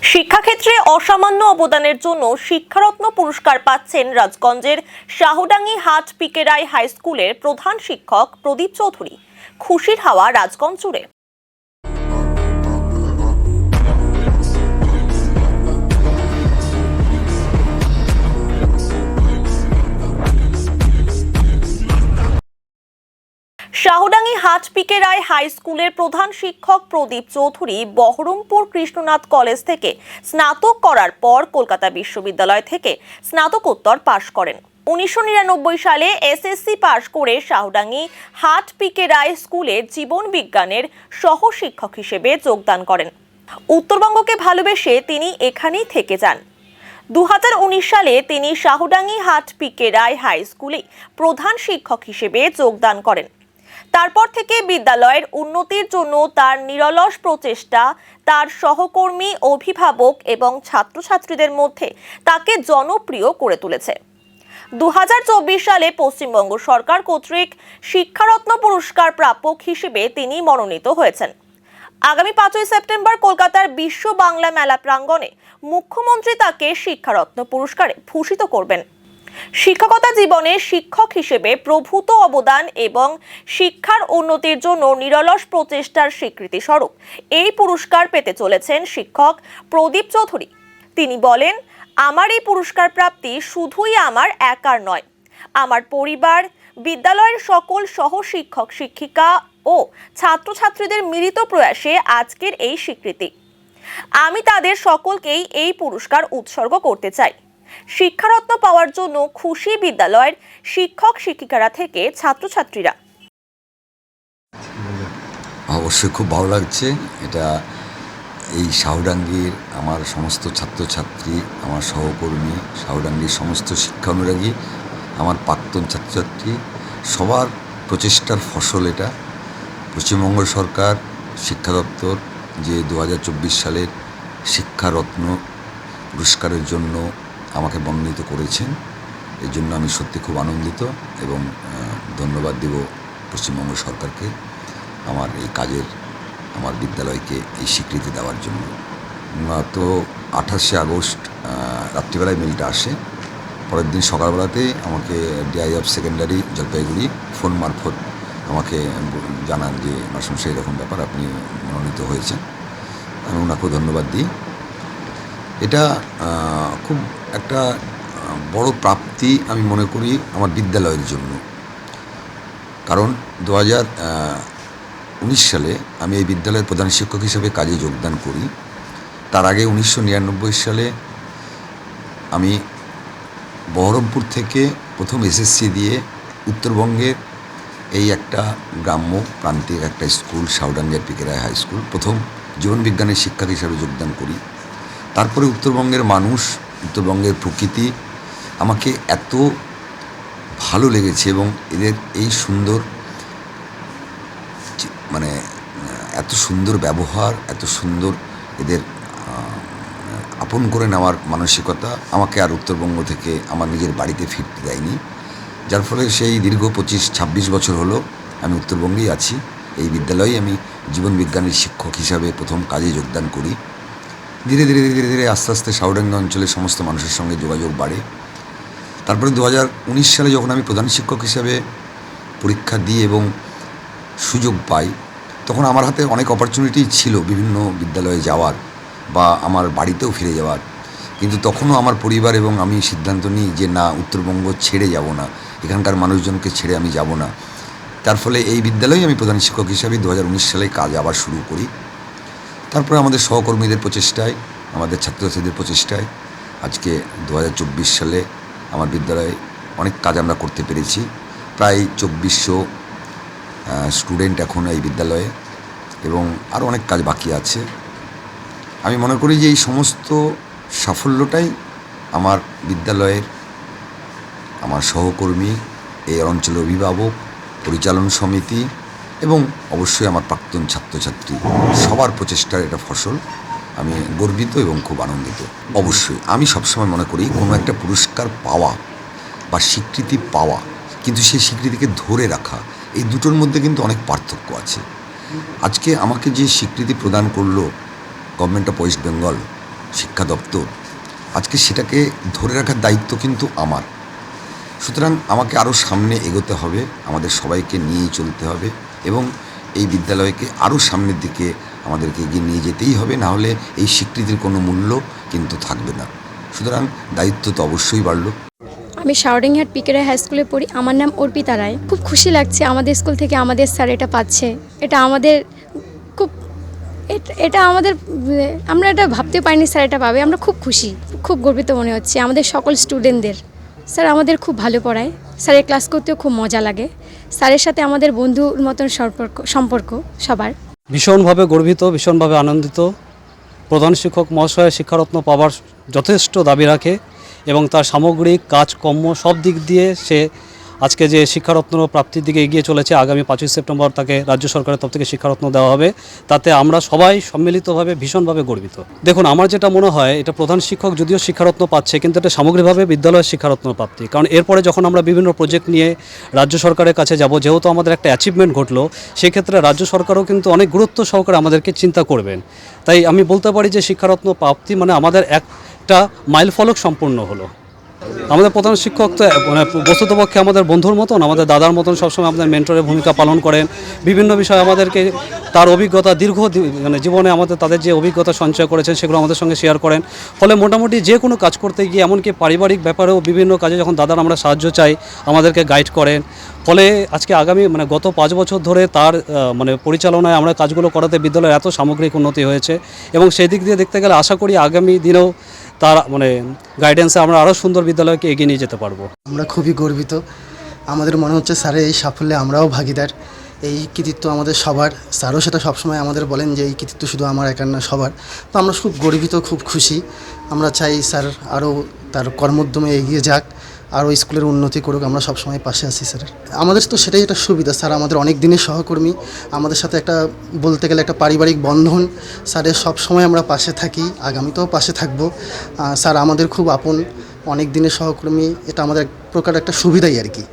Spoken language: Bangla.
শিক্ষাক্ষেত্রে অসামান্য অবদানের জন্য শিক্ষারত্ন পুরস্কার পাচ্ছেন রাজগঞ্জের শাহডাঙ্গি হাট পিকেরাই হাই স্কুলের প্রধান শিক্ষক প্রদীপ চৌধুরী। খুশির হাওয়া রাজগঞ্জ জুড়ে। শাহডাঙ্গি হাট পিকেরাই হাই স্কুলের প্রধান শিক্ষক প্রদীপ চৌধুরী বহরমপুর কৃষ্ণনাথ কলেজ থেকে স্নাতক করার পর কলকাতা বিশ্ববিদ্যালয় থেকে স্নাতকোত্তর পাশ করেন। 1999 সালে এসএসসি পাশ করে শাহডাঙ্গি হাট পিকেরাই স্কুলে জীবন বিজ্ঞানের সহ শিক্ষক হিসেবে যোগদান করেন। উত্তরবঙ্গকে ভালোবেসে তিনি এখানেই থেকে যান। 2019 সালে তিনি শাহডাঙ্গি হাট পিকেরাই হাই স্কুলে প্রধান শিক্ষক হিসেবে যোগদান করেন। তারপর থেকে বিদ্যালয়ের উন্নতির জন্য তার নিরলস প্রচেষ্টা তার সহকর্মী, অভিভাবক এবং ছাত্রছাত্রীদের মধ্যে তাকে জনপ্রিয় করে তুলেছে। 2024 সালে পশ্চিমবঙ্গ সরকার কর্তৃক শিক্ষারত্ন পুরস্কার প্রাপক হিসেবে তিনি মনোনীত হয়েছেন। আগামী 5ই সেপ্টেম্বর কলকাতার বিশ্ব বাংলা মেলা প্রাঙ্গণে মুখ্যমন্ত্রী তাকে শিক্ষারত্ন পুরস্কারে ভূষিত করবেন। শিক্ষকতা জীবনে শিক্ষক হিসেবে প্রভূত অবদান এবং শিক্ষার উন্নতির জন্য নিরলস প্রচেষ্টার স্বীকৃতি স্বরূপ এই পুরস্কার পেতে চলেছেন শিক্ষক প্রদীপ চৌধুরী। তিনি বলেন, আমার এই পুরস্কার প্রাপ্তি শুধুই আমার একার নয়, আমার পরিবার, বিদ্যালয়ের সকল সহ শিক্ষক শিক্ষিকা ও ছাত্রছাত্রীদের মিলিত প্রয়াসে আজকের এই স্বীকৃতি। আমি তাদের সকলকেই এই পুরস্কার উৎসর্গ করতে চাই। শিক্ষারত্ন পাওয়ার জন্য খুশি বিদ্যালয়ের শিক্ষক শিক্ষিকারা থেকে ছাত্রছাত্রীরা। অবশ্যই খুব ভালো লাগছে। এটা এই শাহডাঙ্গির আমার সমস্ত ছাত্রছাত্রী, আমার সহকর্মী, শাহডাঙ্গির সমস্ত শিক্ষা অনুরাগী, আমার প্রাক্তন ছাত্রছাত্রী সবার প্রচেষ্টার ফসল এটা। পশ্চিমবঙ্গ সরকার শিক্ষা দপ্তর যে 2024 সালের শিক্ষারত্ন পুরস্কারের জন্য আমাকে মনোনীত করেছেন, এর জন্য আমি সত্যি খুব আনন্দিত এবং ধন্যবাদ দেব পশ্চিমবঙ্গ সরকারকে আমার এই কাজের, আমার বিদ্যালয়কে এই স্বীকৃতি দেওয়ার জন্য। তো 28শে আগস্ট রাত্রিবেলায় মেলটা আসে। পরের দিন সকালবেলাতে আমাকে DI of secondary Jalpaiguri phone মারফত আমাকে জানান যে মাসমশাই এরকম ব্যাপার, আপনি মনোনীত হয়েছেন। আমি ওনাকেও ধন্যবাদ দিই। এটা খুব একটা বড় প্রাপ্তি আমি মনে করি আমার বিদ্যালয়ের জন্য, কারণ 2019 সালে আমি এই বিদ্যালয়ের প্রধান শিক্ষক হিসেবে কাজে যোগদান করি। তার আগে 1999 সালে আমি বহরমপুর থেকে প্রথম এসএসসি দিয়ে উত্তরবঙ্গের এই একটা গ্রাম্য প্রান্তিক একটা স্কুল শাহডাঙ্গি পিকেরাই হাই স্কুল প্রথম জীবন বিজ্ঞানের শিক্ষক হিসাবে যোগদান করি। তারপরে উত্তরবঙ্গের মানুষ, উত্তরবঙ্গের প্রকৃতি আমাকে এত ভালো লেগেছে এবং এদের এই সুন্দর এত সুন্দর ব্যবহার, এত সুন্দর এদের আপন করে নেওয়ার মানসিকতা আমাকে আর উত্তরবঙ্গ থেকে আমার নিজের বাড়িতে ফিরতে দেয়নি। যার ফলে সেই দীর্ঘ 25-26 বছর হলো আমি উত্তরবঙ্গেই আছি। এই বিদ্যালয়ে আমি জীবন বিজ্ঞানের শিক্ষক হিসাবে প্রথম কাজে যোগদান করি। ধীরে ধীরে ধীরে ধীরে আস্তে আস্তে শাহডাঙ্গি অঞ্চলের সমস্ত মানুষের সঙ্গে যোগাযোগ বাড়ে। তারপরে 2019 সালে যখন আমি প্রধান শিক্ষক হিসাবে পরীক্ষা দিই এবং সুযোগ পাই, তখন আমার হাতে অনেক অপরচুনিটি ছিল বিভিন্ন বিদ্যালয়ে যাওয়ার বা আমার বাড়িতেও ফিরে যাওয়ার, কিন্তু তখনও আমার পরিবার এবং আমি সিদ্ধান্ত নিই যে না, উত্তরবঙ্গ ছেড়ে যাব না, এখানকার মানুষজনকে ছেড়ে আমি যাব না। তার ফলে এই বিদ্যালয়ে আমি প্রধান শিক্ষক হিসাবে 2019 সালে কাজ আবার শুরু করি। তারপরে আমাদের সহকর্মীদের প্রচেষ্টায়, আমাদের ছাত্রছাত্রীদের প্রচেষ্টায় আজকে 2024 সালে আমার বিদ্যালয়ে অনেক কাজ আমরা করতে পেরেছি। প্রায় 2400 স্টুডেন্ট এখন এই বিদ্যালয়ে এবং আরও অনেক কাজ বাকি আছে। আমি মনে করি যে এই সমস্ত সাফল্যটাই আমার বিদ্যালয়ের, আমার সহকর্মী, এই অঞ্চলের অভিভাবক, পরিচালন সমিতি এবং অবশ্যই আমার প্রাক্তন ছাত্রছাত্রী সবার প্রচেষ্টার এটা ফসল। আমি গর্বিত এবং খুব আনন্দিত। অবশ্যই আমি সবসময় মনে করি কোনো একটা পুরস্কার পাওয়া বা স্বীকৃতি পাওয়া, কিন্তু সেই স্বীকৃতিকে ধরে রাখা, এই দুটোর মধ্যে কিন্তু অনেক পার্থক্য আছে। আজকে আমাকে যে স্বীকৃতি প্রদান করলো গভর্নমেন্ট অফ ওয়েস্ট বেঙ্গল, শিক্ষা দপ্তর, আজকে সেটাকে ধরে রাখার দায়িত্ব কিন্তু আমার। সুতরাং আমাকে আরও সামনে এগোতে হবে, আমাদের সবাইকে নিয়েই চলতে হবে এবং এই বিদ্যালয়কে আরও সামনের দিকে আমাদেরকে এগিয়ে নিয়ে যেতেই হবে, না হলে এই স্বীকৃতির কোনো মূল্য কিন্তু থাকবে না। সুতরাং দায়িত্ব তো অবশ্যই বাড়ল। আমি শাওডিংহাট পিকে রায় হাই স্কুলে পড়ি। আমার নাম অর্পিতা রায়। খুব খুশি লাগছে আমাদের স্কুল থেকে আমাদের স্যার এটা পাচ্ছে। এটা আমাদের খুব এটা আমাদের আমরা এটা ভাবতে পারিনি স্যার এটা পাবে। আমরা খুব খুশি, খুব গর্বিত মনে হচ্ছে আমাদের সকল স্টুডেন্টদের। স্যার আমাদের খুব ভালো পড়ায়, স্যারের ক্লাস করতেও খুব মজা লাগে। স্যারের সাথে আমাদের বন্ধুর মতন সম্পর্ক সবার। ভীষণভাবে গর্বিত, ভীষণভাবে আনন্দিত। প্রধান শিক্ষক মহাশয় শিক্ষারত্ন পাওয়ার যথেষ্ট দাবি রাখে এবং তার সামগ্রিক কাজকর্ম সব দিক দিয়ে সে আজকে যে শিক্ষারত্ন প্রাপ্তির দিকে এগিয়ে চলেছে। আগামী 5ই সেপ্টেম্বর তাকে রাজ্য সরকারের তরফ থেকে শিক্ষারত্ন দেওয়া হবে। তাতে আমরা সবাই সম্মিলিতভাবে ভীষণভাবে গর্বিত। দেখুন, আমার যেটা মনে হয়, এটা প্রধান শিক্ষক যদিও শিক্ষারত্ন পাচ্ছে, কিন্তু এটা সামগ্রিকভাবে বিদ্যালয়ের শিক্ষারত্ন প্রাপ্তি। কারণ এরপরে যখন আমরা বিভিন্ন প্রজেক্ট নিয়ে রাজ্য সরকারের কাছে যাব, যেহেতু আমাদের একটা অ্যাচিভমেন্ট ঘটলো, সেক্ষেত্রে রাজ্য সরকারও কিন্তু অনেক গুরুত্ব সহকারে আমাদেরকে চিন্তা করবেন। তাই আমি বলতে পারি যে শিক্ষারত্ন প্রাপ্তি মানে আমাদের একটা মাইলফলক সম্পূর্ণ হলো। আমাদের প্রধান শিক্ষক তো মানে বস্তুতপক্ষে আমাদের বন্ধুর মতন, আমাদের দাদার মতন, সবসময় আমাদের মেন্টরের ভূমিকা পালন করেন। বিভিন্ন বিষয়ে আমাদেরকে তার অভিজ্ঞতা মানে জীবনে আমাদের তাদের যে অভিজ্ঞতা সঞ্চয় করেছেন সেগুলো আমাদের সঙ্গে শেয়ার করেন। ফলে মোটামুটি যে কোনো কাজ করতে গিয়ে, এমনকি পারিবারিক ব্যাপারেও বিভিন্ন কাজে যখন দাদার আমরা সাহায্য চাই, আমাদেরকে গাইড করেন। ফলে আজকে আগামী গত 5 বছর ধরে তার পরিচালনায় আমরা কাজগুলো করাতে বিদ্যালয়ের এত সামগ্রিক উন্নতি হয়েছে এবং সেই দিক দিয়ে দেখতে গেলে আশা করি আগামী দিনেও তার গাইডেন্সে আমরা আরও সুন্দর বিদ্যালয়কে এগিয়ে নিয়ে যেতে পারবো। আমরা খুবই গর্বিত। আমাদের মনে হচ্ছে স্যারের এই সাফল্যে আমরাও ভাগিদার। এই কৃতিত্ব আমাদের সবার। স্যারও সেটা সবসময় আমাদের বলেন যে এই কৃতিত্ব শুধু আমার একার না, সবার। তো আমরা খুব গর্বিত, খুব খুশি। আমরা চাই স্যার আরও তার কর্মোদ্যমে এগিয়ে যাক, আরও স্কুলের উন্নতি করুক। আমরা সবসময় পাশে আছি স্যারের। আমাদের তো সেটাই একটা সুবিধা, স্যার আমাদের অনেক দিনের সহকর্মী। আমাদের সাথে একটা বলতে গেলে একটা পারিবারিক বন্ধন। স্যারের সবসময় আমরা পাশে থাকি, আগামীতেও পাশে থাকবো। স্যার আমাদের খুব আপন, অনেক দিনের সহকর্মী। এটা আমাদের এক প্রকার একটা সুবিধাই আর কি।